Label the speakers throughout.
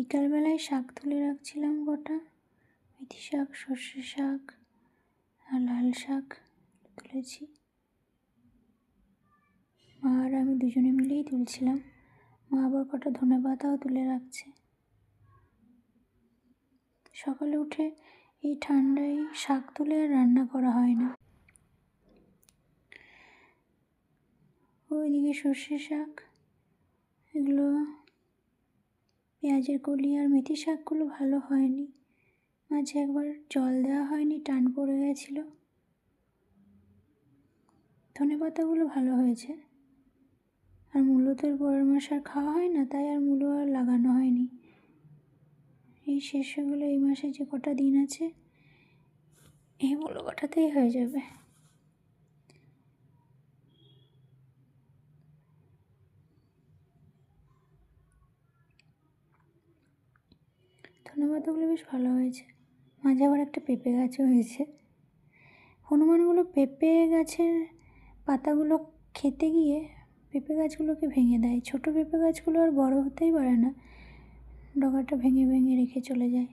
Speaker 1: বিকালবেলায় শাক তুলে রাখছিলাম কটা, মেথি শাক, সর্ষে শাক আর লাল শাক তুলেছি। মা আর আমি দুজনে মিলেই তুলছিলাম। মা আবার কটা ধনেপাতাও তুলে রাখছে। সকালে উঠে এই ঠান্ডায় শাক তুলে আর রান্না করা হয় না। ওইদিকে সর্ষে শাক, এগুলো পেঁয়াজের কলি আর মেথি শাকগুলো ভালো হয়নি, মাঝে একবার জল দেওয়া হয়নি, টান পড়ে গেছিল। ধনেপাতাগুলো ভালো হয়েছে। আর মূলো তো পরের মাস আর খাওয়া হয় না, তাই আর মূলো আর লাগানো হয়নি। এই শেষ হয়ে গেলে এই মাসে যে কটা দিন আছে এই মূলো কটাতেই হয়ে যাবে। ধনেপাতাগুলো বেশ ভালো হয়েছে। মাঝে আবার একটা পেঁপে গাছও হয়েছে। হনুমানগুলো পেঁপে গাছের পাতাগুলো খেতে গিয়ে পেঁপে গাছগুলোকে ভেঙে দেয়। ছোটো পেঁপে গাছগুলো আর বড় হতেই পারে না, ডগাটা ভেঙে ভেঙে রেখে চলে যায়।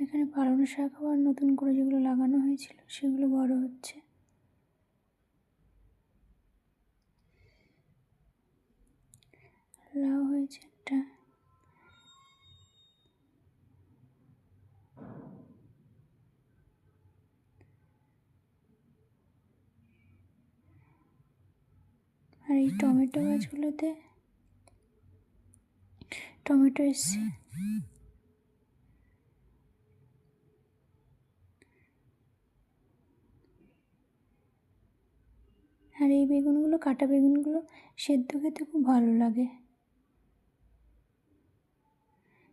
Speaker 1: এখানে পালং শাক আবার নতুন করে যেগুলো লাগানো হয়েছিল সেগুলো বড় হচ্ছে। লাউ হয়েছে একটা। আর এই টমেটো গাছগুলোতে টমেটো এসছে। আর এই বেগুনগুলো, কাটা বেগুনগুলো সেদ্ধ খেতে খুব ভালো লাগে,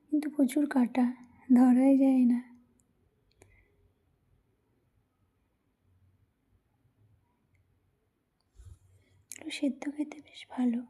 Speaker 1: কিন্তু প্রচুর কাটা, ধরাই যায় না। সেদ্ধ খেতে বেশ ভালো।